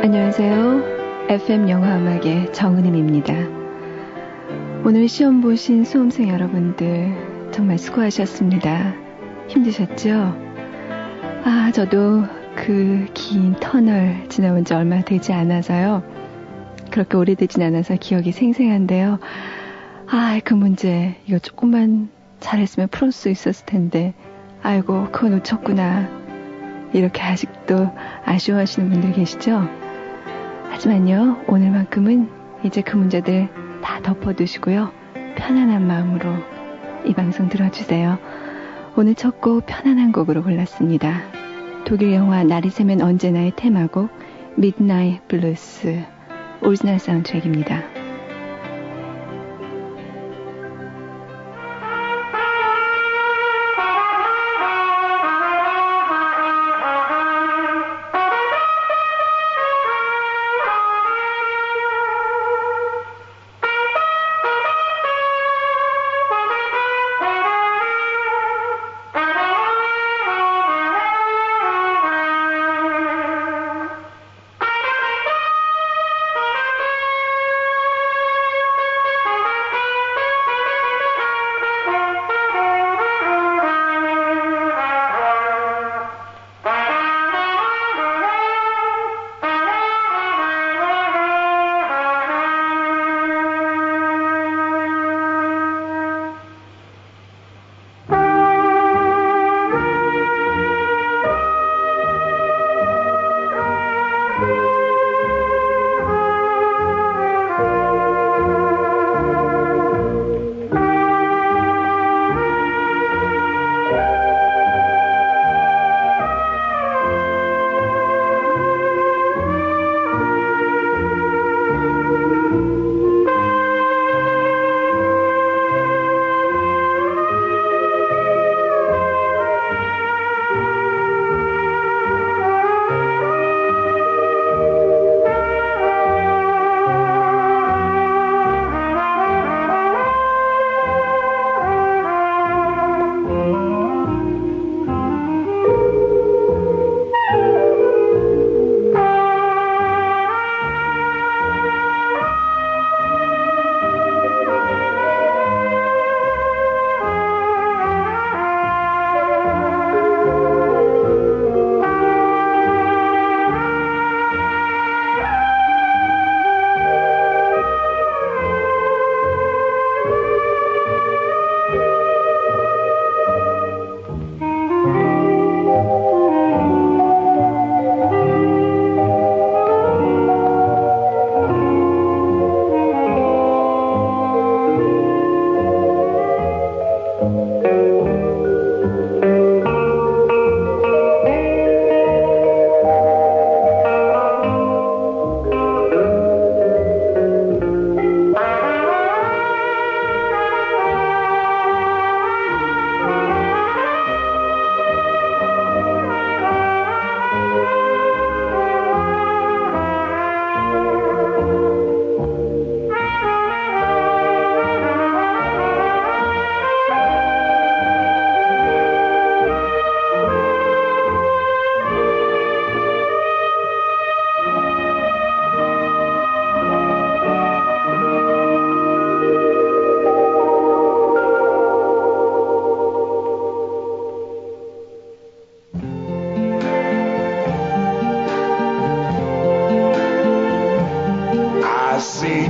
안녕하세요. FM 영화음악의 정은임입니다. 오늘 시험 보신 수험생 여러분들 정말 수고하셨습니다. 힘드셨죠? 저도 그 긴 터널 지나온 지 얼마 되지 않아서요. 그렇게 오래되진 않아서 기억이 생생한데요. 그 문제 이거 조금만 잘했으면 풀을 수 있었을 텐데 아이고 그거 놓쳤구나. 이렇게 아직도 아쉬워하시는 분들 계시죠? 하지만요, 오늘만큼은 이제 그 문제들 다 덮어두시고요. 편안한 마음으로 이 방송 들어주세요. 오늘 첫 곡 편안한 곡으로 골랐습니다. 독일 영화 날이 새면 언제나의 테마곡 Midnight Blues 오리지널 사운드트랙입니다.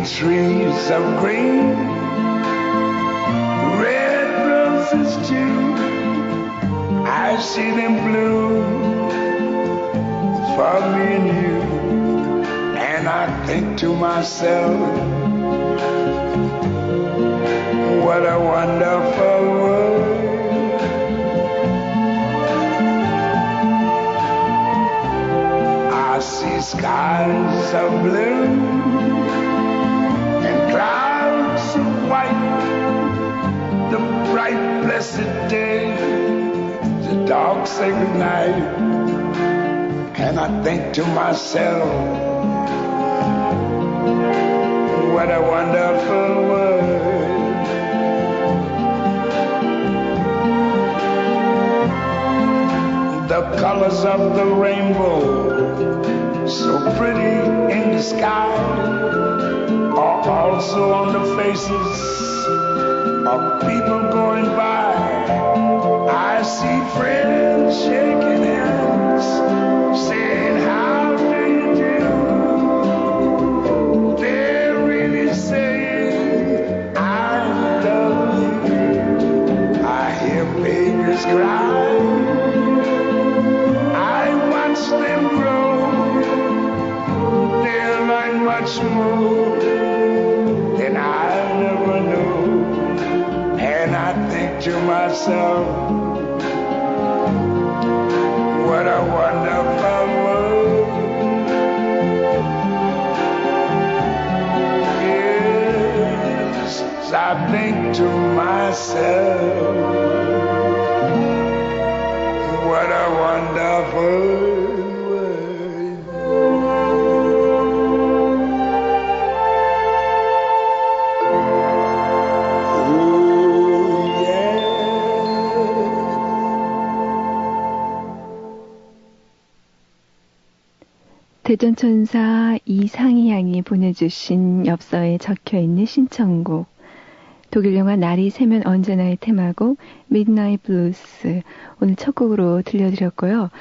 trees of green, red roses too. I see them bloom for me and you, and I think to myself, what a wonderful world. I see skies of blue and clouds of white, the bright blessed day, the dark sacred night, and I think to myself, what a wonderful world. The colors of the rainbow, so pretty in the sky, are also on the faces of people going by. I see friends shaking hands, saying, how do you do? They're really saying, I love you. I hear babies cry, I watch them grow, they'll learn much more than I'll never know. And I think to myself, what a wonderful world. Yes, I think to myself, what a wonderful world. Oh, yeah. 대전천사 이상희 양이 보내주신 엽서에 적혀있는 신청곡, 독일 영화 날이 새면 언제나의 테마곡 Midnight Blues, 오늘 첫 곡으로 들려드렸고요.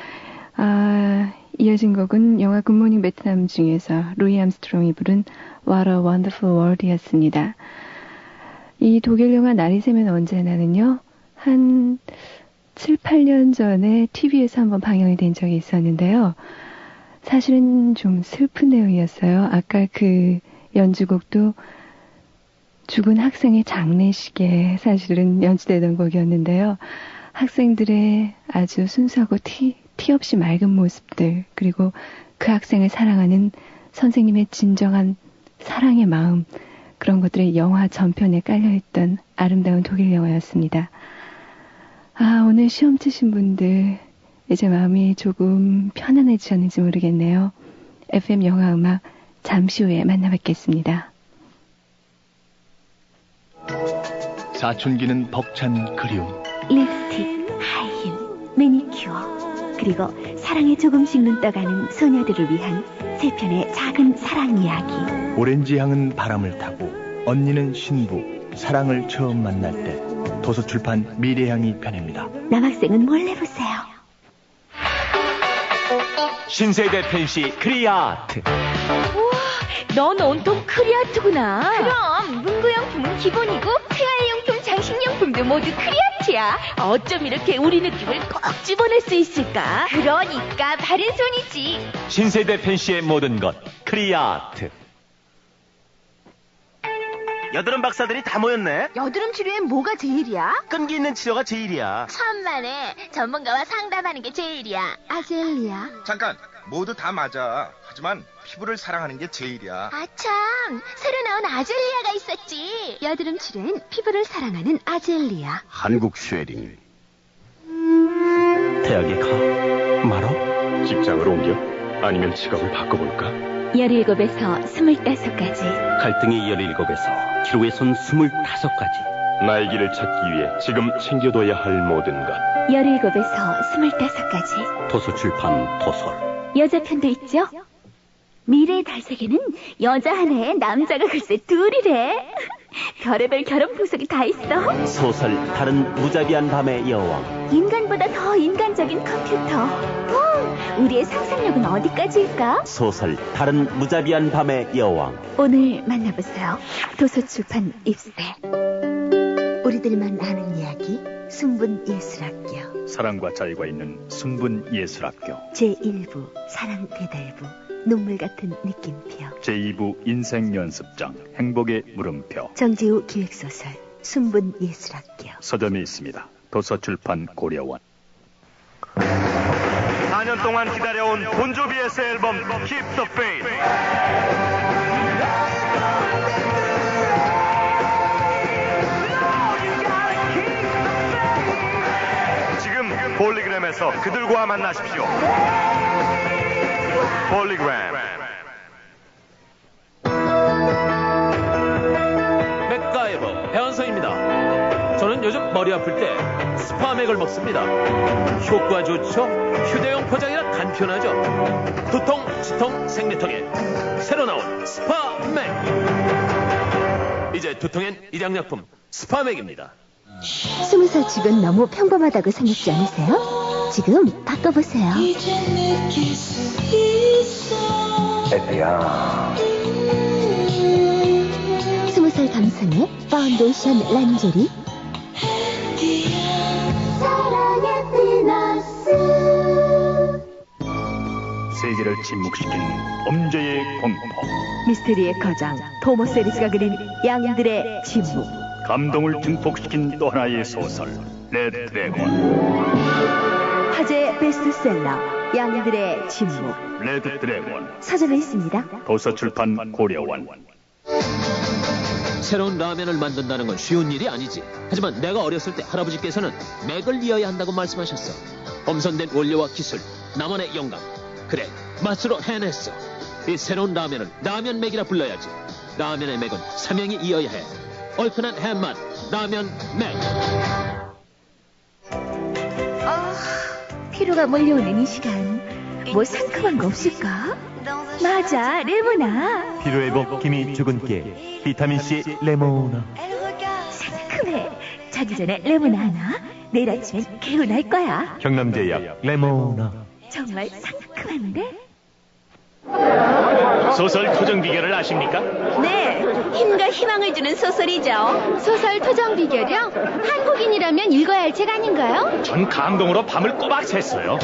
이어진 곡은 영화 굿모닝 베트남 중에서 루이 암스트롱이 부른 What a Wonderful World이었습니다. 이 독일 영화 날이 새면 언제나는요, 한 7, 8년 전에 TV에서 한번 방영이 된 적이 있었는데요. 사실은 좀 슬픈 내용이었어요. 아까 그 연주곡도 죽은 학생의 장례식에 사실은 연주되던 곡이었는데요. 학생들의 아주 순수하고 티 없이 맑은 모습들, 그리고 그 학생을 사랑하는 선생님의 진정한 사랑의 마음, 그런 것들이 영화 전편에 깔려있던 아름다운 독일 영화였습니다. 오늘 시험 치신 분들 이제 마음이 조금 편안해지셨는지 모르겠네요. FM 영화음악 잠시 후에 만나뵙겠습니다. 사춘기는 벅찬 그리움, 립스틱, 하이힐, 매니큐어, 그리고 사랑에 조금씩 눈 떠가는 소녀들을 위한 세 편의 작은 사랑 이야기. 오렌지 향은 바람을 타고 언니는 신부, 사랑을 처음 만날 때, 도서출판 미래향이 편입니다. 남학생은 몰래 보세요. 신세대 펜시 크리아트. 우와, 넌 온통 크리아트구나. 그럼 문구용품은 기본이고 생활용품, 장식용품도 모두 크리아트야. 어쩜 이렇게 우리 느낌을 꼭 집어낼 수 있을까? 그러니까 바른 손이지. 신세대 펜시의 모든 것 크리아트. 여드름 박사들이 다 모였네. 여드름 치료엔 뭐가 제일이야? 끈기 있는 치료가 제일이야. 천만에 전문가와 상담하는 게 제일이야. 아젤리야. 잠깐, 모두 다 맞아. 하지만 피부를 사랑하는 게 제일이야. 아참, 새로 나온 아젤리아가 있었지. 여드름 치료엔 피부를 사랑하는 아젤리아. 한국 쉐링. 대학에 가 말어? 직장을 옮겨? 아니면 직업을 바꿔볼까? 17에서 25까지. 갈등이 17에서 기로의 손 25가지. 나의 길을 찾기 위해 지금 챙겨둬야 할 모든 것. 17에서 25까지. 도서출판 도설. 여자 편도 있죠? 미래의 달색에는 여자 하나에 남자가 글쎄 둘이래. 별의별 결혼 풍속이 다 있어. 소설 다른 무자비한 밤의 여왕. 인간보다 더 인간적인 컴퓨터. 우리의 상상력은 어디까지일까? 소설 다른 무자비한 밤의 여왕. 오늘 만나보세요. 도서출판 입세. 우리들만 아는 이야기, 순분예술학교, 사랑과 자유가 있는 순분예술학교, 제1부 사랑대달부 눈물 같은 느낌표, 제2부 인생연습장 행복의 물음표, 정지우 기획소설 순분예술학교. 서점이 있습니다. 도서출판 고려원. 4년 동안 기다려온 본조비의 새 앨범 Keep the Faith. 지금 폴리그램에서 그들과 만나십시오. 폴리그램. 맥가이버 배원성입니다. 저는 요즘 머리 아플 때 스파맥을 먹습니다. 효과 좋죠? 휴대용 포장이라 간편하죠. 두통, 치통, 생리통에 새로 나온 스파맥. 이제 두통엔 일양약품 스파맥입니다. 20살 주변 너무 평범하다고 생각지 않으세요? 지금 바꿔보세요. 에피야. 20살 감성의 파운데이션 란제리. 세계를 침묵시킨 범죄의 공포. 미스테리의 거장 토머 세리스가 그린 양들의 침묵. 감동을 증폭시킨 또 하나의 소설 레드 드래곤. 화제 베스트셀러 양들의 침묵. 레드 드래곤. 서점에 있습니다. 도서출판 고려원. 새로운 라면을 만든다는 건 쉬운 일이 아니지. 하지만 내가 어렸을 때 할아버지께서는 맥을 이어야 한다고 말씀하셨어. 엄선된 원료와 기술, 나만의 영감. 그래, 맛으로 해냈어. 이 새로운 라면은 라면 맥이라 불러야지. 라면의 맥은 삼형이 이어야 해. 얼큰한 햄맛, 라면 맥. 피로가 몰려오는 이 시간, 뭐 상큼한 거 없을까? 맞아, 레모나. 피로회복 기미 주근깨 비타민C 레모나. 상큼해. 자기 전에 레모나 하나. 내일 아침엔 개운할 거야. 경남제약 레모나. 정말 상큼한데? 소설 토정 비결을 아십니까? 네, 힘과 희망을 주는 소설이죠. 소설 토정 비결이요? 한국인이라면 읽어야 할 책 아닌가요? 전 감동으로 밤을 꼬박 샜어요.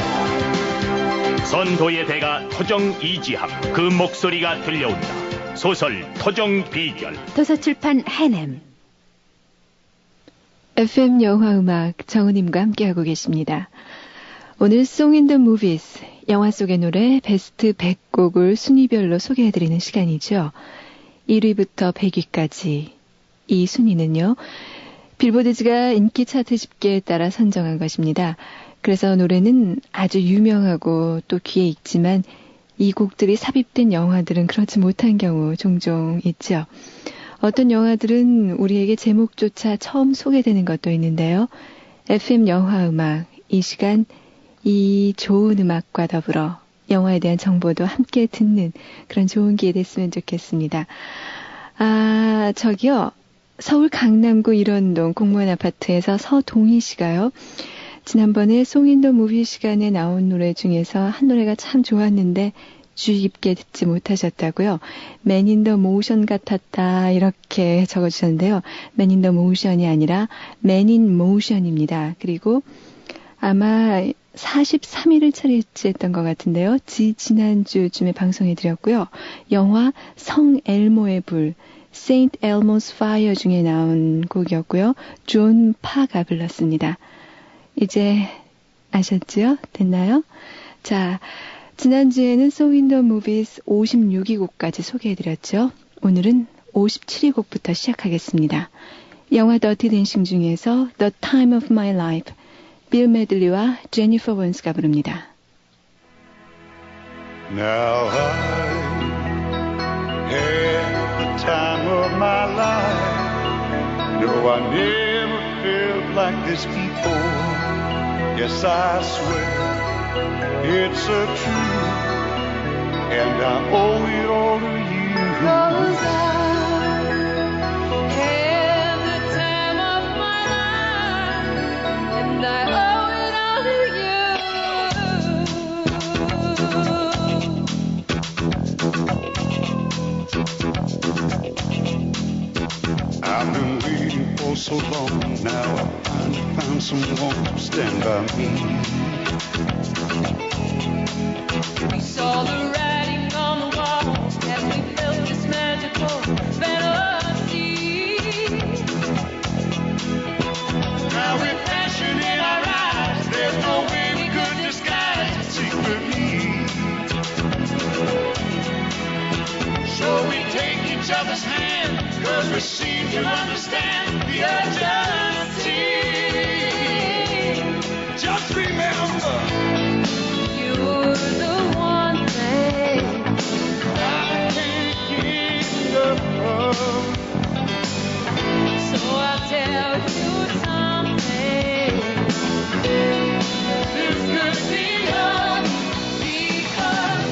선도의 대가 토정 이지함, 그 목소리가 들려온다. 소설 토정 비결. 도서출판 해냄. FM 영화음악 정은임과 함께하고 계십니다. 오늘 Song in the Movies, 영화 속의 노래 베스트 100곡을 순위별로 소개해드리는 시간이죠. 1위부터 100위까지. 이 순위는요, 빌보드지가 인기 차트 집계에 따라 선정한 것입니다. 그래서 노래는 아주 유명하고 또 귀에 익지만 이 곡들이 삽입된 영화들은 그렇지 못한 경우 종종 있죠. 어떤 영화들은 우리에게 제목조차 처음 소개되는 것도 있는데요. FM 영화음악, 이 시간 이 좋은 음악과 더불어 영화에 대한 정보도 함께 듣는 그런 좋은 기회 됐으면 좋겠습니다. 저기요. 서울 강남구 일원동 공무원 아파트에서 서동희 씨가요. 지난번에 송인더 무비 시간에 나온 노래 중에서 한 노래가 참 좋았는데 주의 깊게 듣지 못하셨다고요. Man in the motion 같았다 이렇게 적어주셨는데요. Man in the motion이 아니라 Man in motion입니다. 그리고 아마 43일을 차례했던 것 같은데요. 지난주쯤에 방송해드렸고요. 영화 성 엘모의 불, Saint Elmo's Fire 중에 나온 곡이었고요. 존 파가 불렀습니다. 이제 아셨죠? 됐나요? 자, 지난주에는 Song in the Movies 56위 곡까지 소개해드렸죠. 오늘은 57위 곡부터 시작하겠습니다. 영화 더티 댄싱 중에서 The Time of My Life, 빌 메들리와 제니퍼 원스가 부릅니다. Now I had the time of my life. No, I never felt like this before. Yes, I swear it's a truth, and I owe it all to you. 'Cause I had the time of my life, and I owe it all to you. I've been waiting for so long now. found someone to stand by me. We saw the writing on the wall as we felt this magical fantasy. Now with passion in our eyes, there's no way we could disguise it secretly. So we take each other's hand, 'cause we seem to understand the urgency. Just remember, You're the one thing I can't get enough of. So I'll tell you something. This could be love because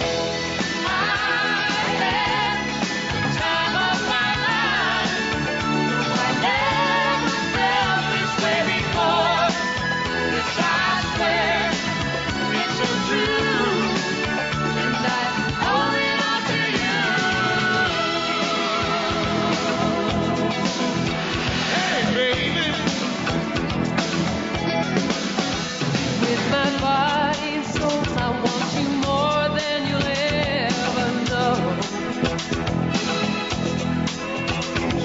I had the time of my life. I never felt this way before. This I swear, it's so true. And I owe it all to you. Hey, baby. With my body and soul, I want you more than you'll ever know.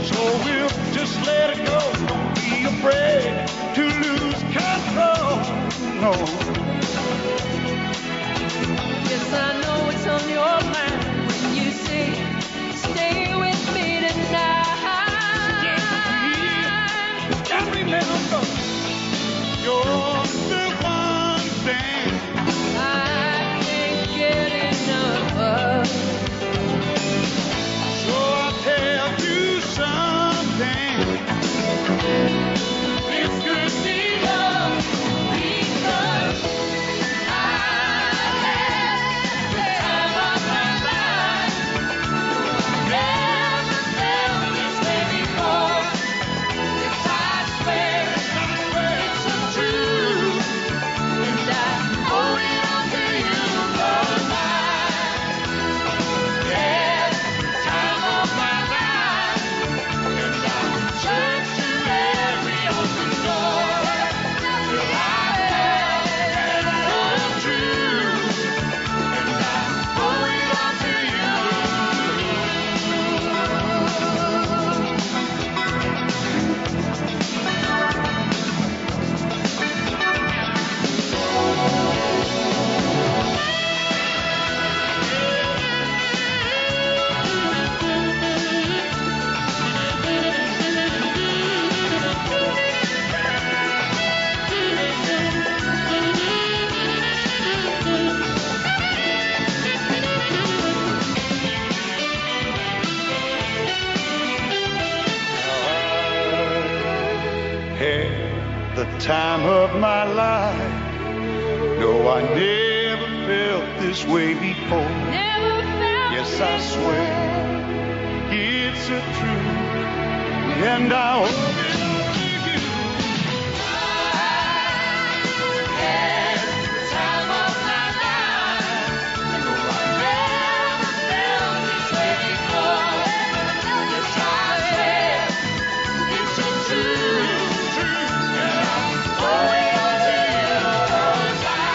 So we'll just let it go. Don't be afraid to lose control. No. Yes, I know it's on your mind when you say, stay with me tonight. And remember, you're the one thing I can't get enough of. So I'll tell you something. This could be love because I had the time of my life. Never felt this way before. Yes, I swear, it's so true. And I owe it all to you, 'cause I had the time of my life. And I searched to every open door till I found that I'm true. And I owe it all to you. Had the time of my life. No, I never felt this way before. Never felt Yes, I swear it's a truth, and I owe it all to you. had the time of my life. No, I never felt this way before. Yes, I swear it's so true. And I owe it all to you, 'cause I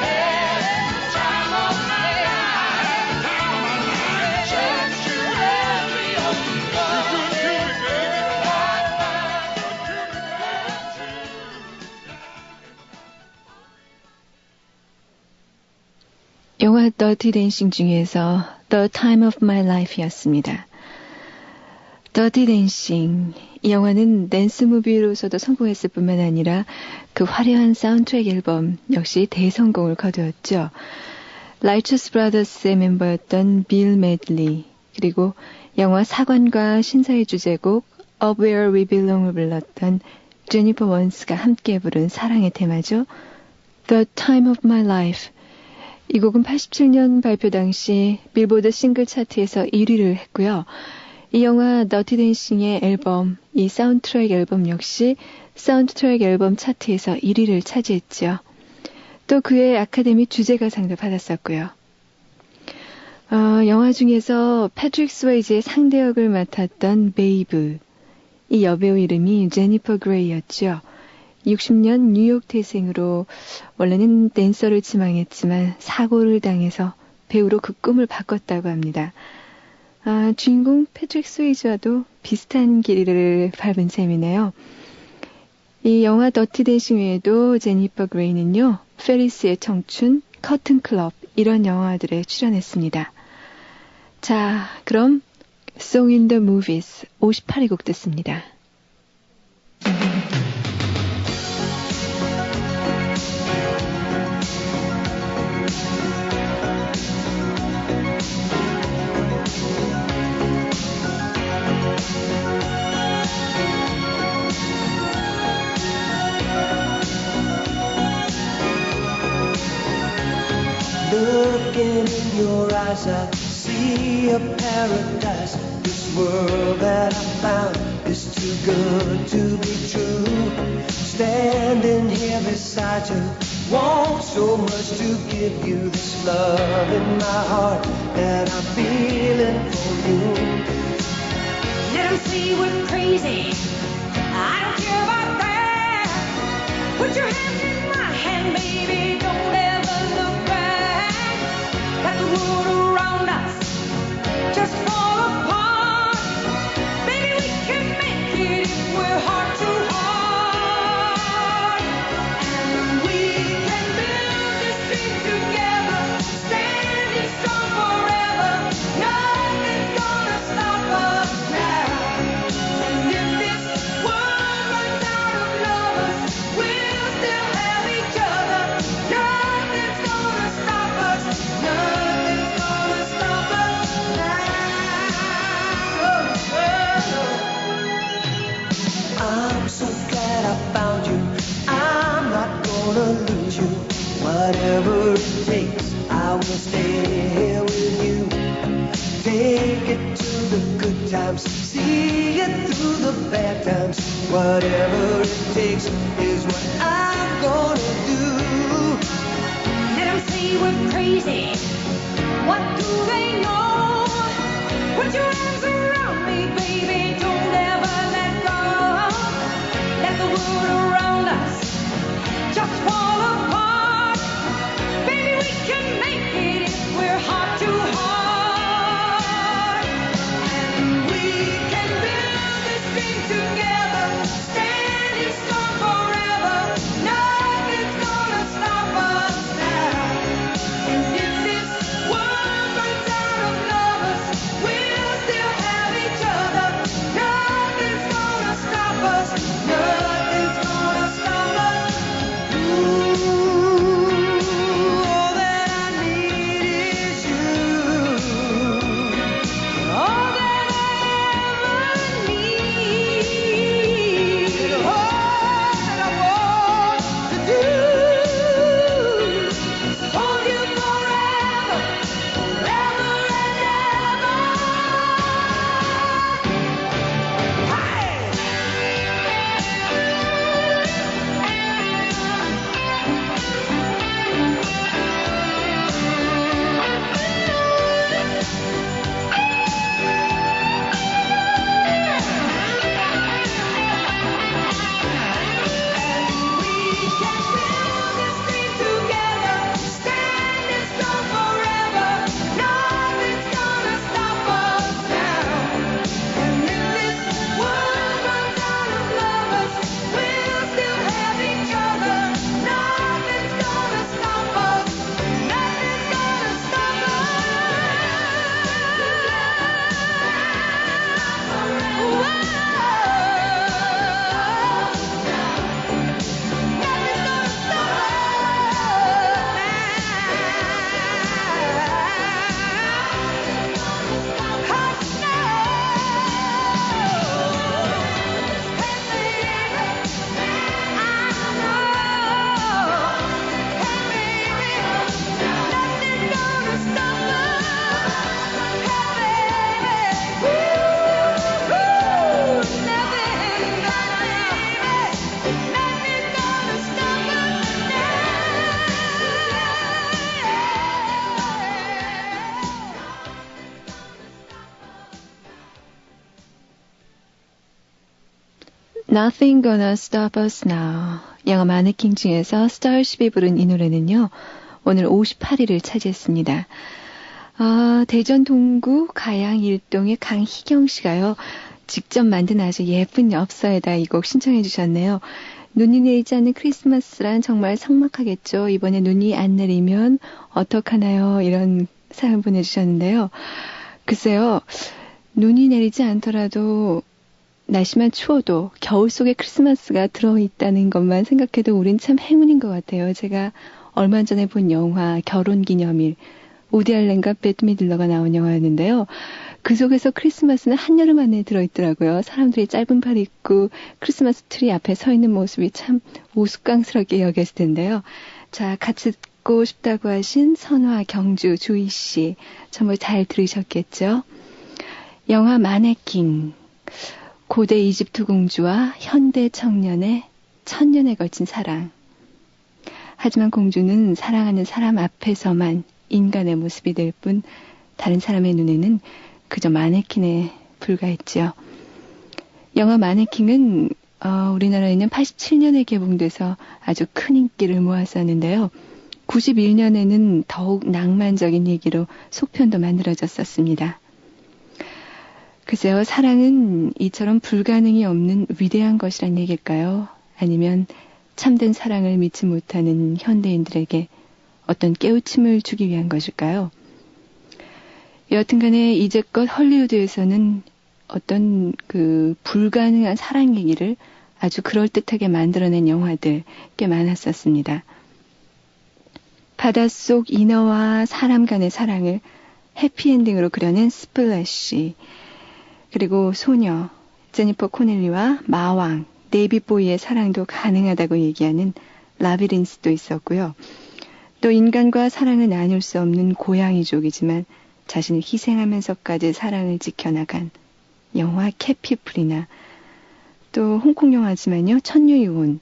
had the time of my life. Searched to every open door. 영화 더티 댄싱 중에서 The Time of My Life였습니다. 더티 댄싱, 이 영화는 댄스 무비로서도 성공했을 뿐만 아니라 그 화려한 사운드트랙 앨범 역시 대성공을 거두었죠. 라이처스 브라더스의 멤버였던 빌 매들리, 그리고 영화 사관과 신사의 주제곡 Up Where We Belong을 불렀던 제니퍼 원스가 함께 부른 사랑의 테마죠. The Time of My Life. 이 곡은 87년 발표 당시 빌보드 싱글 차트에서 1위를 했고요. 이 영화 더티 댄싱의 앨범, 이 사운드트랙 앨범 역시 사운드트랙 앨범 차트에서 1위를 차지했죠. 또 그의 아카데미 주제가상도 받았었고요. 영화 중에서 패트릭 스웨이지의 상대 역을 맡았던 베이브, 이 여배우 이름이 제니퍼 그레이였죠. 60년 뉴욕 태생으로 원래는 댄서를 지망했지만 사고를 당해서 배우로 그 꿈을 바꿨다고 합니다. 주인공 패트릭 스웨이즈와도 비슷한 길을 밟은 셈이네요. 이 영화 더티 댄싱 외에도 제니퍼 그레이는요, 페리스의 청춘, 커튼 클럽 이런 영화들에 출연했습니다. 자, 그럼 Song in the Movies 58위 곡 듣습니다. Looking in your eyes, I see a paradise. This world that I found is too good to be true. Standing here beside you, want so much to give you this love in my heart that I'm feeling for you. Let 'em see we're crazy. I don't care about that. Put your hands in my hand, baby. Don't ever look back. Got the world around us, just fall apart. Baby, we can make it if we're heart to heart. And we can build this dream together, standing strong forever. Nothing's gonna stop us now. And if this world runs out of lovers, we'll still have each other. Nothing's gonna stop us. Nothing's gonna stop us now. I'm so glad I found you. I'm not gonna lose you. Whatever it takes, I will stay here with you. Take it to the good times, see it through the bad times. Whatever it takes is what I'm gonna do. Let 'em say we're crazy. What do they know? Put your arms around me, baby. Don't ever let go. Let the world around us just fall apart. Baby, we can make it if we're heart to heart. And we can build this dream together, standing strong forever. Nothing's gonna stop us now. And if this world runs out of lovers, we'll still have Nothing Gonna Stop Us Now. 영화 마네킹 중에서 스타쉽이 부른 이 노래는요. 오늘 58위를 차지했습니다. 대전 동구 가양 일동의 강희경 씨가요. 직접 만든 아주 예쁜 엽서에다 이 곡 신청해 주셨네요. 눈이 내리지 않는 크리스마스란 정말 삭막하겠죠. 이번에 눈이 안 내리면 어떡하나요? 이런 사연 보내주셨는데요. 글쎄요. 눈이 내리지 않더라도 날씨만 추워도 겨울 속에 크리스마스가 들어있다는 것만 생각해도 우린 참 행운인 것 같아요. 제가 얼마 전에 본 영화 결혼기념일, 우디 알렌과 배트 미들러가 나온 영화였는데요. 그 속에서 크리스마스는 한여름 안에 들어있더라고요. 사람들이 짧은 팔 입고 크리스마스 트리 앞에 서 있는 모습이 참 우스꽝스럽게 여겼을 텐데요. 자, 같이 듣고 싶다고 하신 선화, 경주, 주희 씨. 정말 잘 들으셨겠죠? 영화 마네킹. 고대 이집트 공주와 현대 청년의 천년에 걸친 사랑. 하지만 공주는 사랑하는 사람 앞에서만 인간의 모습이 될 뿐 다른 사람의 눈에는 그저 마네킹에 불과했죠. 영화 마네킹은 우리나라에는 87년에 개봉돼서 아주 큰 인기를 모았었는데요. 91년에는 더욱 낭만적인 얘기로 속편도 만들어졌었습니다. 글쎄요, 사랑은 이처럼 불가능이 없는 위대한 것이란 얘기일까요? 아니면 참된 사랑을 믿지 못하는 현대인들에게 어떤 깨우침을 주기 위한 것일까요? 여튼간에 이제껏 헐리우드에서는 어떤 그 불가능한 사랑 얘기를 아주 그럴듯하게 만들어낸 영화들 꽤 많았었습니다. 바닷속 인어와 사람 간의 사랑을 해피엔딩으로 그려낸 스플래시, 그리고 소녀, 제니퍼 코넬리와 마왕, 데이빗보이의 사랑도 가능하다고 얘기하는 라비린스도 있었고요. 또 인간과 사랑을 나눌 수 없는 고양이족이지만 자신을 희생하면서까지 사랑을 지켜나간 영화 캐피플이나 또 홍콩 영화지만요. 천녀유혼,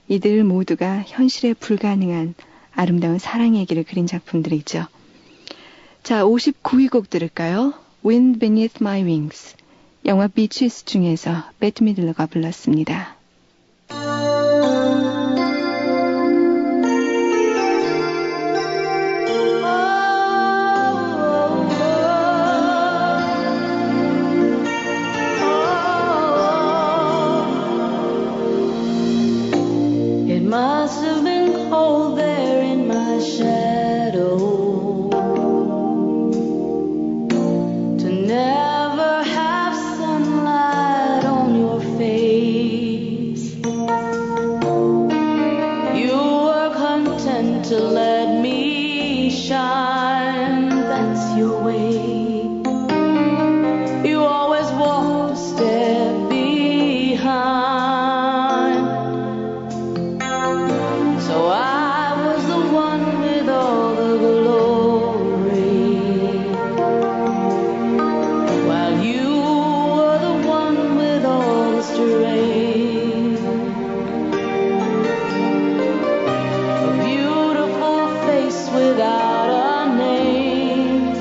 이들 모두가 현실에 불가능한 아름다운 사랑 얘기를 그린 작품들이죠. 자, 59위 곡 들을까요? Wind Beneath My Wings. 영화 비치스 중에서 배트 미들러가 불렀습니다. It must have been cold there in my shadow to never have sunlight on your face. You were content to let me shine, that's your way. You always walked a step behind. So I was the one with all the glory, while you were the one with all the strength. A beautiful face without a name,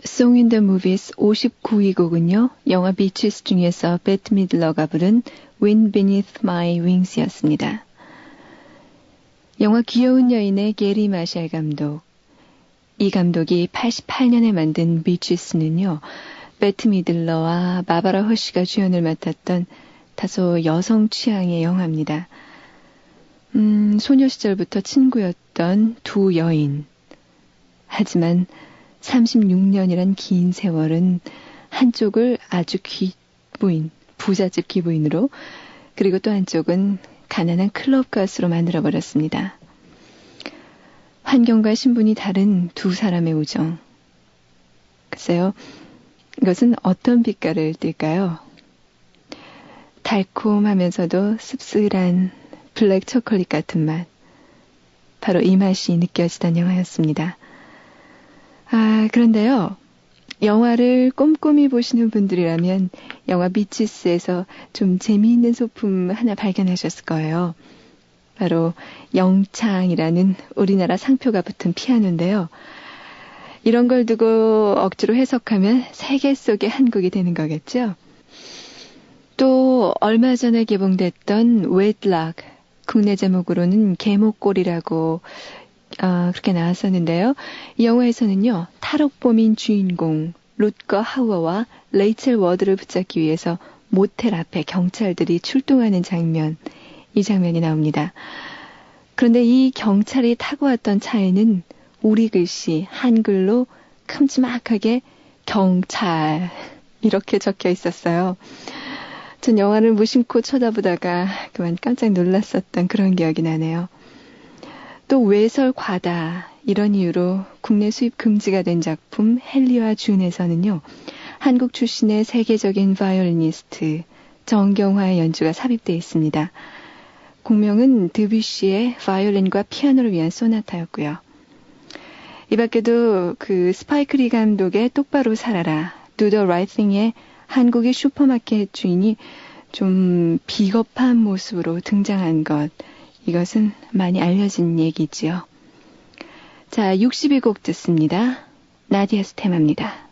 Song in the Movies 59위 곡은요. 영화 비치스 중에서 배트 미들러가 부른 Wind Beneath My Wings였습니다. 영화 귀여운 여인의 게리 마샬 감독. 이 감독이 88년에 만든 비치스는요. 배트 미들러와 바바라 허쉬가 주연을 맡았던 다소 여성 취향의 영화입니다. 소녀 시절부터 친구였던 두 여인. 하지만 36년이란 긴 세월은 한쪽을 아주 귀부인, 부잣집 귀부인으로, 그리고 또 한쪽은 가난한 클럽 가수로 만들어버렸습니다. 환경과 신분이 다른 두 사람의 우정. 글쎄요, 이것은 어떤 빛깔을 띨까요? 달콤하면서도 씁쓸한 블랙 초콜릿 같은 맛. 바로 이 맛이 느껴지던 영화였습니다. 그런데요. 영화를 꼼꼼히 보시는 분들이라면 영화 비치스에서 좀 재미있는 소품 하나 발견하셨을 거예요. 바로 영창이라는 우리나라 상표가 붙은 피아노인데요. 이런 걸 두고 억지로 해석하면 세계 속의 한국이 되는 거겠죠. 또 얼마 전에 개봉됐던 웨드락, 국내 제목으로는 개목골이라고 그렇게 나왔었는데요. 이 영화에서는요. 탈옥범인 주인공 룻거 하워와 레이첼 워드를 붙잡기 위해서 모텔 앞에 경찰들이 출동하는 장면, 이 장면이 나옵니다. 그런데 이 경찰이 타고 왔던 차에는 우리 글씨 한글로 큼지막하게 경찰 이렇게 적혀 있었어요. 전 영화를 무심코 쳐다보다가 그만 깜짝 놀랐었던 그런 기억이 나네요. 또 외설 과다 이런 이유로 국내 수입 금지가 된 작품 헨리와 준에서는요. 한국 출신의 세계적인 바이올리니스트 정경화의 연주가 삽입되어 있습니다. 곡명은 드뷔시의 바이올린과 피아노를 위한 소나타였고요. 이 밖에도 그 스파이크 리 감독의 똑바로 살아라, Do the Right Thing의 한국의 슈퍼마켓 주인이 좀 비겁한 모습으로 등장한 것, 이것은 많이 알려진 얘기지요. 자, 62곡 듣습니다. 나디아스 테마입니다.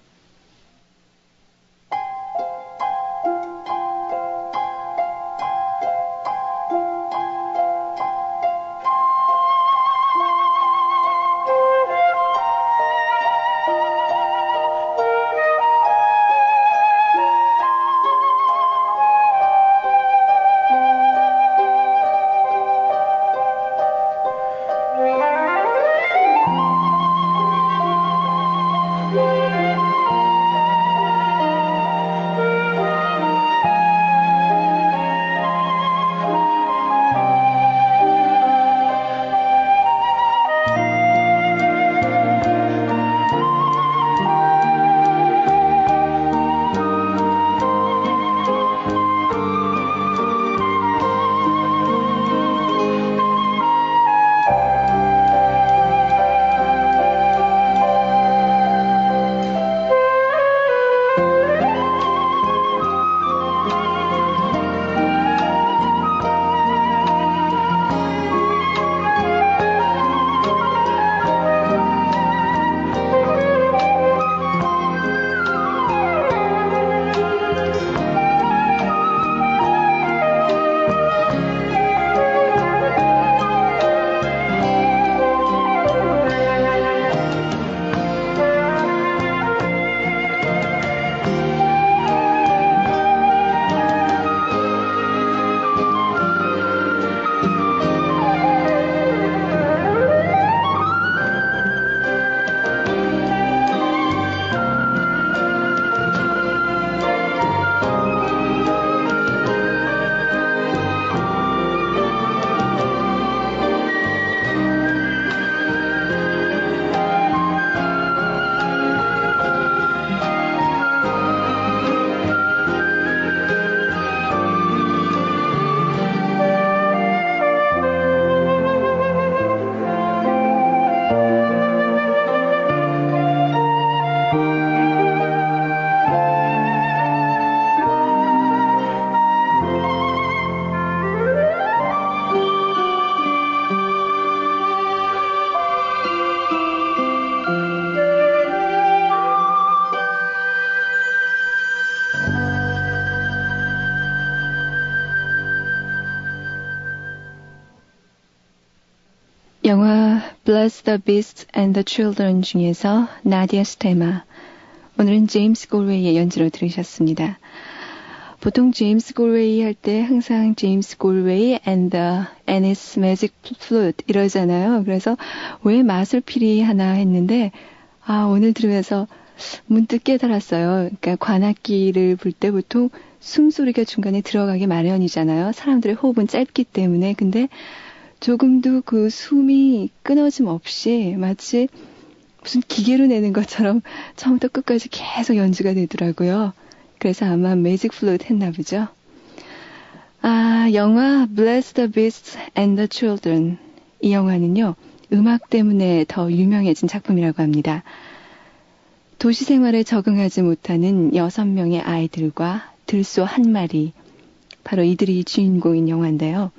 영화 Bless the Beasts and the Children 중에서 나디아's 테마. 오늘은 제임스 골웨이의 연주로 들으셨습니다. 보통 제임스 골웨이 할 때 항상 제임스 골웨이 and his magic flute 이러잖아요. 그래서 왜 마술피리 하나 했는데 오늘 들으면서 문득 깨달았어요. 그러니까 관악기를 불 때 보통 숨소리가 중간에 들어가기 마련이잖아요. 사람들의 호흡은 짧기 때문에. 근데 조금도 그 숨이 끊어짐 없이 마치 무슨 기계로 내는 것처럼 처음부터 끝까지 계속 연주가 되더라고요. 그래서 아마 매직 플루트 했나 보죠. 영화 Bless the Beasts and the Children. 이 영화는요, 음악 때문에 더 유명해진 작품이라고 합니다. 도시 생활에 적응하지 못하는 6명의 아이들과 들소 한 마리. 바로 이들이 주인공인 영화인데요.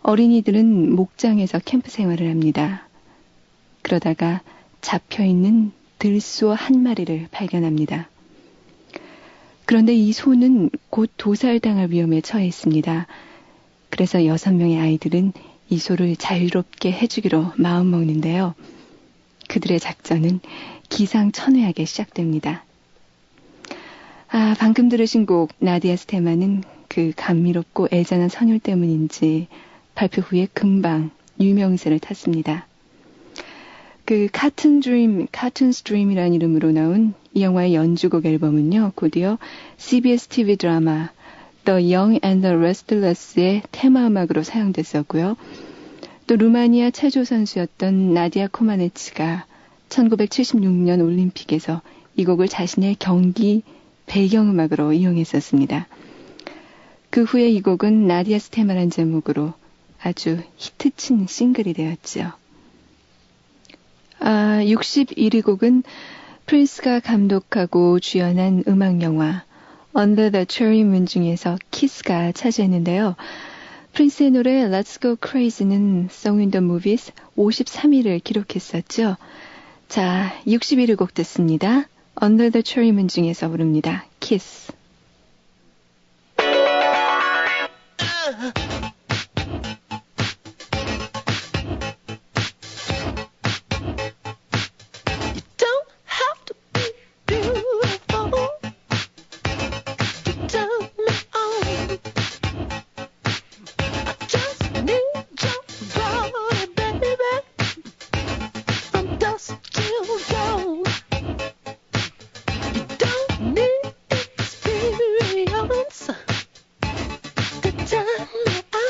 어린이들은 목장에서 캠프 생활을 합니다. 그러다가 잡혀있는 들소 한 마리를 발견합니다. 그런데 이 소는 곧 도살당할 위험에 처해 있습니다. 그래서 6명의 아이들은 이 소를 자유롭게 해주기로 마음먹는데요. 그들의 작전은 기상천외하게 시작됩니다. 방금 들으신 곡 나디아's 테마는 그 감미롭고 애잔한 선율 때문인지 발표 후에 금방 유명세를 탔습니다. 그 Cartoon's Dream이라는 이름으로 나온 이 영화의 연주곡 앨범은요, 곧이어 CBS TV 드라마 The Young and the Restless의 테마 음악으로 사용됐었고요. 또 루마니아 체조 선수였던 나디아 코마네치가 1976년 올림픽에서 이 곡을 자신의 경기 배경음악으로 이용했었습니다. 그 후에 이 곡은 나디아's 테마란 제목으로 아주 히트친 싱글이 되었죠. 61위 곡은 프린스가 감독하고 주연한 음악영화 Under the Cherry Moon 중에서 키스가 차지했는데요. 프린스의 노래 Let's Go Crazy는 Song in the Movies 53위를 기록했었죠. 자, 61위 곡 듣습니다. Under the Cherry Moon 중에서 부릅니다. 키스. Tell me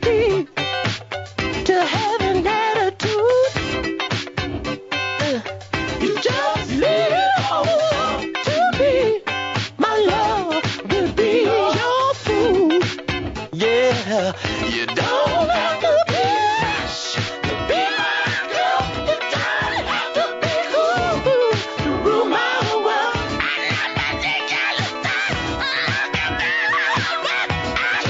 key to having attitude. You just leave it all to me. My love will be your fool. Yeah, you don't have to be rich to be my girl. You don't have to be cool to rule my world. I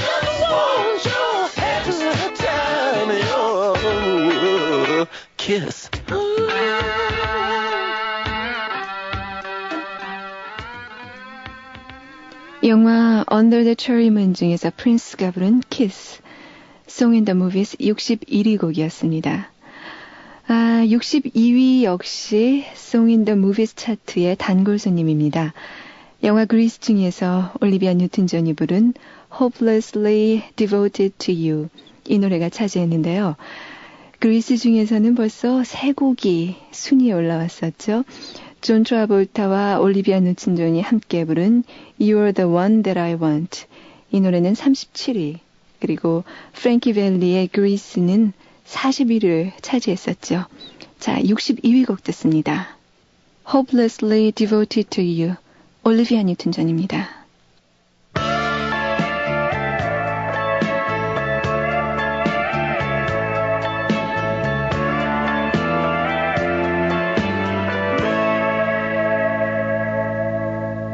just want your extra time, your kiss. 영화 Under the Cherry Moon 중에서 프린스가 부른 Kiss, Song in the Movies 61위 곡이었습니다. 62위 역시 Song in the Movies 차트의 단골 손님입니다. 영화 그리스 중에서 올리비아 뉴튼 존이 부른 Hopelessly Devoted to You, 이 노래가 차지했는데요. 그리스 중에서는 벌써 3곡이 순위에 올라왔었죠. 존 트라볼타와 올리비아 뉴튼 존이 함께 부른 You're the One That I Want, 이 노래는 37위, 그리고 프랭키 벨리의 그리스는 41위를 차지했었죠. 자, 62위 곡 듣습니다. Hopelessly Devoted to You, 올리비아 뉴튼 존입니다.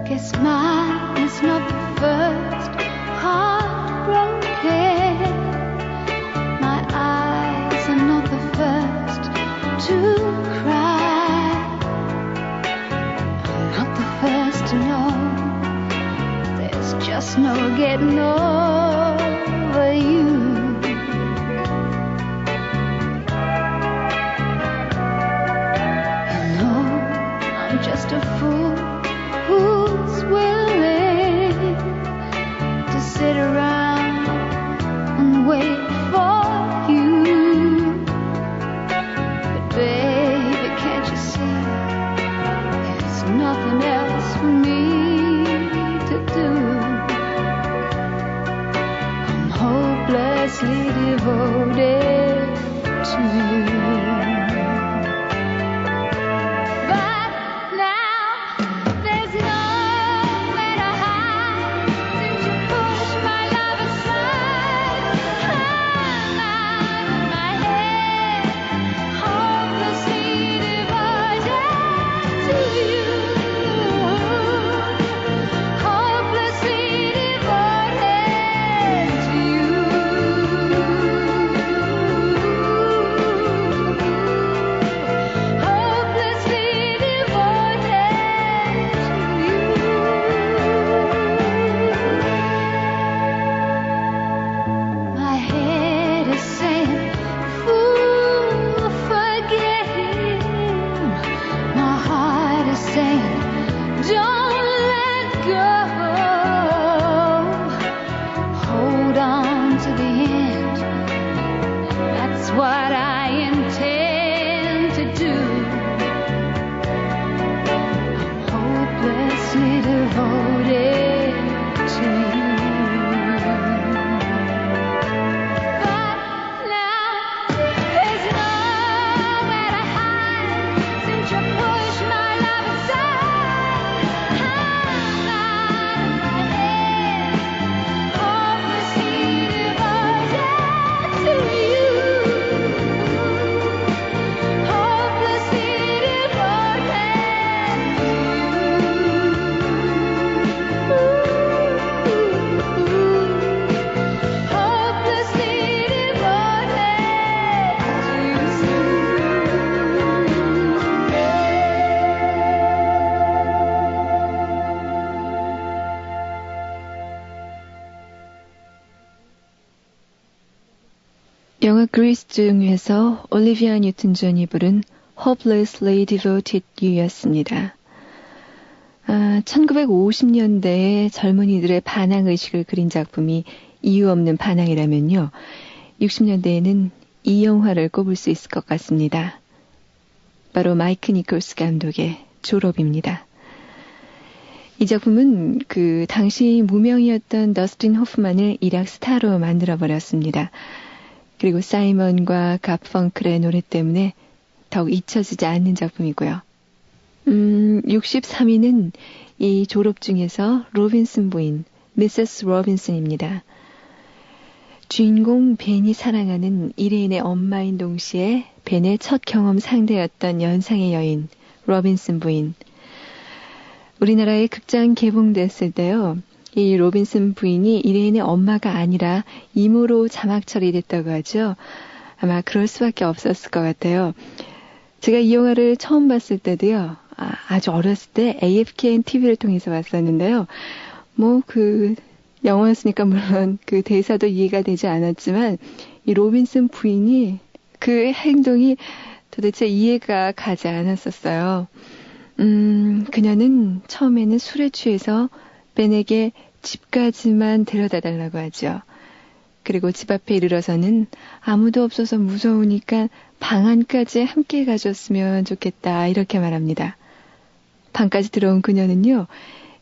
Guess mine is not the first heartbroken. My eyes are not the first to cry. I'm not the first to know. There's just no getting over you. You know I'm just a fool who's willing to sit around and wait for you. But baby, can't you see there's nothing else for me to do? I'm hopelessly devoted to you. 영화 그리스 중에서 올리비아 뉴튼 존이 부른 Hopelessly Devoted You였습니다. 1950년대에 젊은이들의 반항의식을 그린 작품이 이유 없는 반항이라면요, 60년대에는 이 영화를 꼽을 수 있을 것 같습니다. 바로 마이크 니콜스 감독의 졸업입니다. 이 작품은 그 당시 무명이었던 더스틴 호프만을 일약 스타로 만들어버렸습니다. 그리고 사이먼과 가펑클의 노래 때문에 더욱 잊혀지지 않는 작품이고요. 63위는 이 졸업 중에서 로빈슨 부인, 미세스 로빈슨입니다. 주인공 벤이 사랑하는 이레인의 엄마인 동시에 벤의 첫 경험 상대였던 연상의 여인, 로빈슨 부인. 우리나라에 극장 개봉됐을 때요. 이 로빈슨 부인이 이레인의 엄마가 아니라 이모로 자막 처리됐다고 하죠. 아마 그럴 수밖에 없었을 것 같아요. 제가 이 영화를 처음 봤을 때도요. 아주 어렸을 때 AFKN TV를 통해서 봤었는데요. 영어였으니까 물론 그 대사도 이해가 되지 않았지만 이 로빈슨 부인이 그 행동이 도대체 이해가 가지 않았었어요. 그녀는 처음에는 술에 취해서 벤에게 집까지만 데려다 달라고 하죠. 그리고 집 앞에 이르러서는 아무도 없어서 무서우니까 방 안까지 함께 가줬으면 좋겠다 이렇게 말합니다. 방까지 들어온 그녀는요.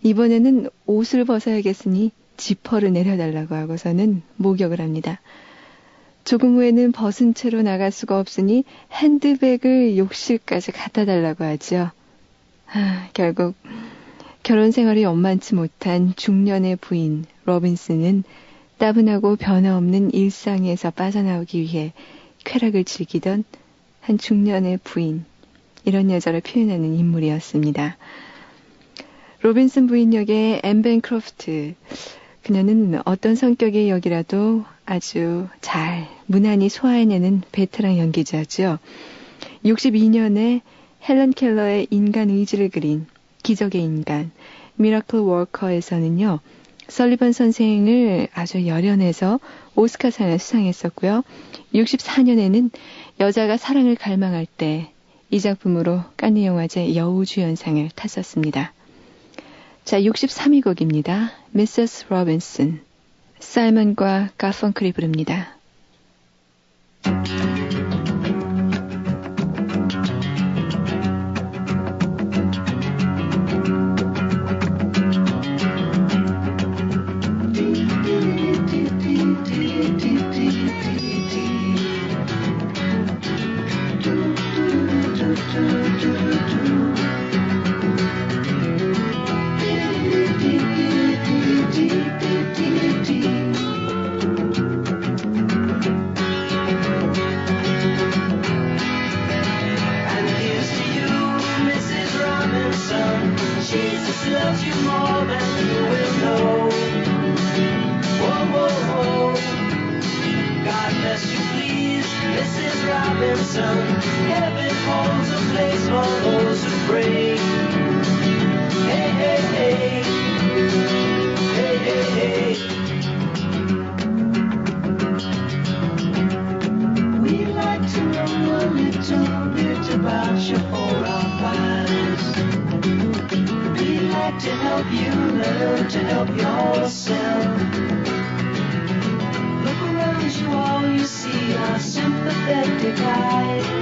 이번에는 옷을 벗어야겠으니 지퍼를 내려달라고 하고서는 목욕을 합니다. 조금 후에는 벗은 채로 나갈 수가 없으니 핸드백을 욕실까지 갖다 달라고 하죠. 결국 결혼 생활이 원만치 못한 중년의 부인 로빈슨은 따분하고 변화없는 일상에서 빠져나오기 위해 쾌락을 즐기던 한 중년의 부인, 이런 여자를 표현하는 인물이었습니다. 로빈슨 부인 역의 앤 벤크로프트, 그녀는 어떤 성격의 역이라도 아주 잘 무난히 소화해내는 베테랑 연기자죠. 62년에 헬런 켈러의 인간 의지를 그린 기적의 인간, 미라클 워커에서는요. 설리번 선생을 아주 열연해서 오스카상을 수상했었고요. 64년에는 여자가 사랑을 갈망할 때 이 작품으로 칸느 영화제 여우주연상을 탔었습니다. 자, 63위 곡입니다. 미세스 로빈슨, 사이먼과 가펑클이 부릅니다. Heaven holds a place for those who pray. Hey, hey, hey. Hey, hey, hey. We'd like to know a little bit about your forefathers. We'd like to help you learn to help yourself. Look around you, all you see are sympathetic eyes.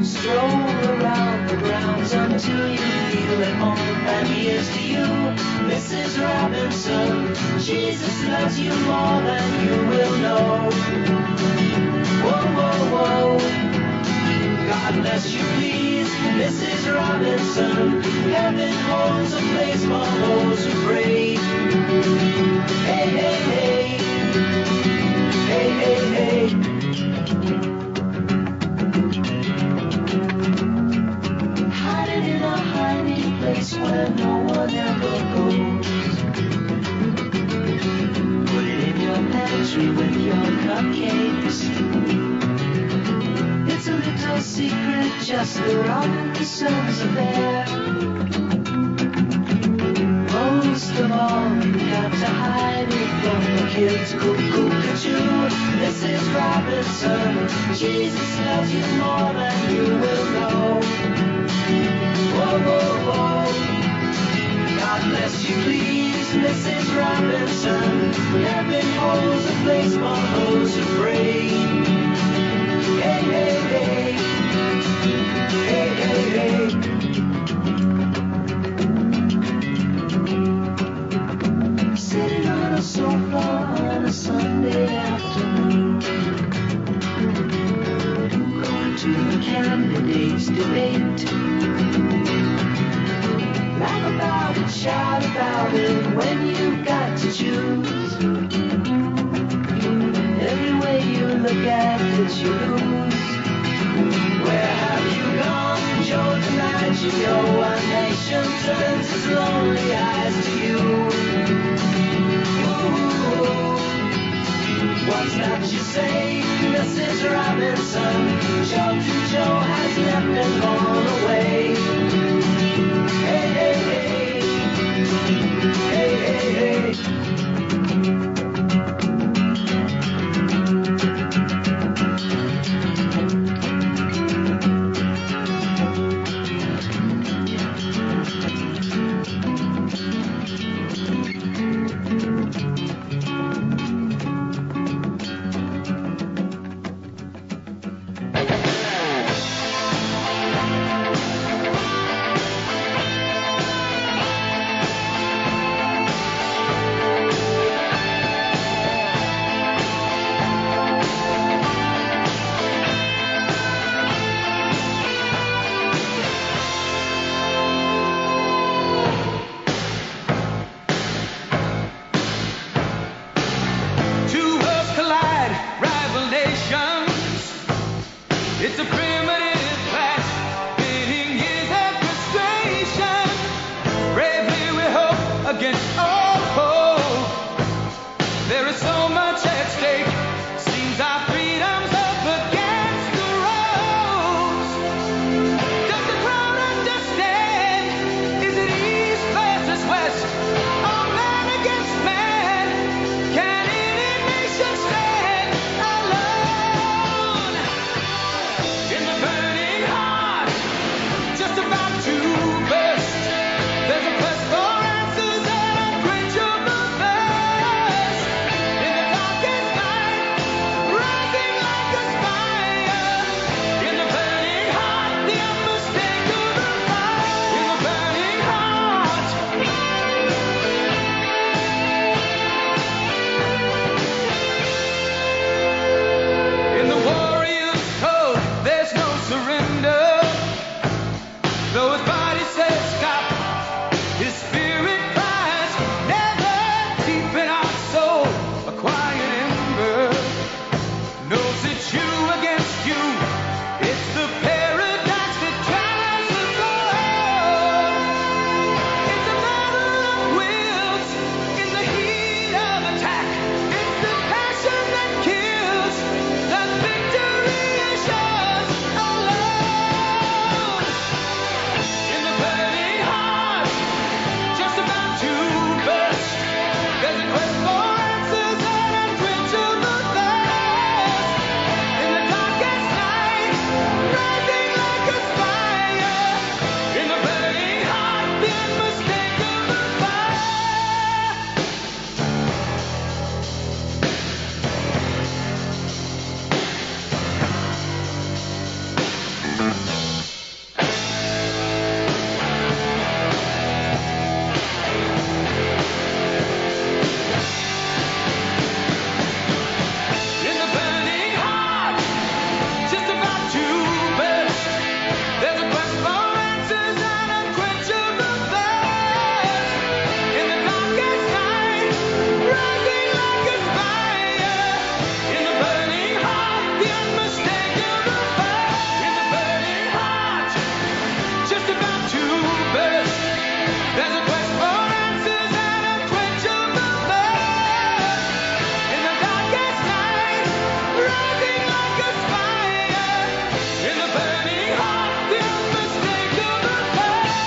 Stroll around the grounds until you feel at home. And here's to you, Mrs. Robinson. Jesus loves you more than you will know. Whoa, whoa, whoa. God bless you, please, Mrs. Robinson. Heaven holds a place for those who pray. Hey, hey, hey. Hey, hey, hey. Hiding in a hiding place where no one ever goes. Put it in your pantry with your cupcakes. It's a little secret, just the Robinsons affair. Most of all, you got to hide it from the kids. Cuckoo-cuckoo, Mrs. Robinson. Jesus loves you more than you will know. Whoa, whoa, whoa. God bless you, please, Mrs. Robinson. Heaven holds a place for those who pray. Hey, hey, hey. Hey, hey, hey. Sitting on a sofa on a Sunday afternoon. candidates debate. Laugh about it, shout about it when you've got to choose. Every way you look at it, you lose. Where have you gone, Joe? Tonight you know our nation turns its lonely eyes to you. Ooh, what's that you say, Mrs. Robinson? Joe to Joe has left and gone away. Hey, hey, hey. Hey, hey, hey. It's a primitive clash, pitting years of frustration. Bravely we hope against all hope. There is so much at stake. Seems our freedom's up against the ropes. Does the crowd understand? Is it east versus west? Or man against man? Can any nation stand alone? In the burning heart, just about to burst, there's a quest for answers and unquenchable thirst. In the darkest night, rising like a fire. In the burning heart, the unmistakable fire. In the burning heart. In the warrior's code, there's no surrender. Though his body says stop, his spirit cries never. Deep in our soul, a quiet ember knows it's you against you. It's the paradox that drives us all. It's a battle of wills in the heat of attack. It's the passion that kills. The victory is yours alone. In the burning heart, just about to burst, there's a quest for answers and unquenchable thirst. In the darkest night, rising like a fire. In the burning heart, the unmistakable fire. In the burning heart, just about to burst, there's a quest for answers and unquenchable thirst. In the darkest night, rising like a fire. In the burning heart, the unmistakable fire. In the burning heart, just about to burst, there's a quest for answers and unquenchable thirst. In the darkest night, rising like a fire. In the burning heart, the unmistakable fire.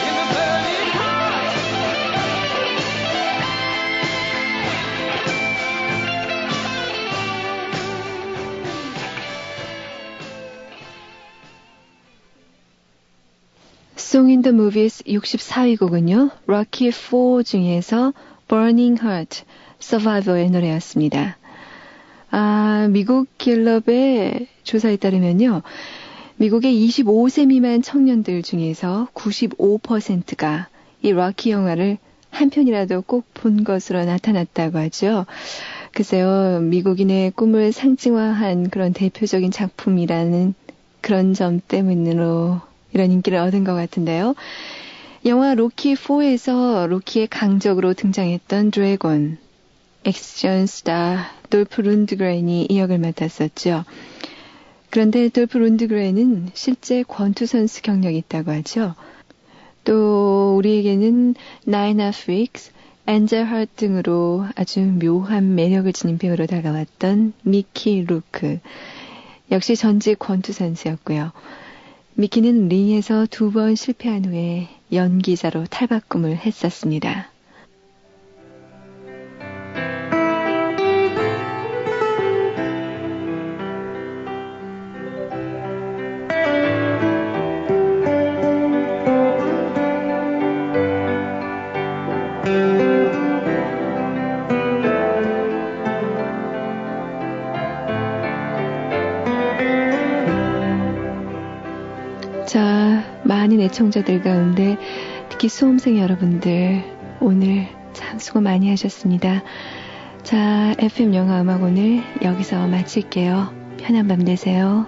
In the burning heart. Song in the Movies 64위 곡은요. Rocky IV 중에서 Burning Heart, Survivor의 노래였습니다. 미국 갤럽의 조사에 따르면요. 미국의 25세 미만 청년들 중에서 95%가 이 럭키 영화를 한 편이라도 꼭 본 것으로 나타났다고 하죠. 글쎄요, 미국인의 꿈을 상징화한 그런 대표적인 작품이라는 그런 점 때문으로 이런 인기를 얻은 것 같은데요. 영화 로키4에서 로키의 강적으로 등장했던 드래곤, 액션 스타 돌프 룬드그렌이 이 역을 맡았었죠. 그런데 돌프 룬드그렌은 실제 권투 선수 경력이 있다고 하죠. 또 우리에게는 나인 하프 위크스, 엔젤 하트 등으로 아주 묘한 매력을 지닌 배우로 다가왔던 미키 루크. 역시 전직 권투 선수였고요. 미키는 링에서 2번 실패한 후에 연기자로 탈바꿈을 했었습니다. 자, 많은 애청자들 가운데 특히 수험생 여러분들 오늘 참 수고 많이 하셨습니다. 자, FM 영화 음악 오늘 여기서 마칠게요. 편한 밤 되세요.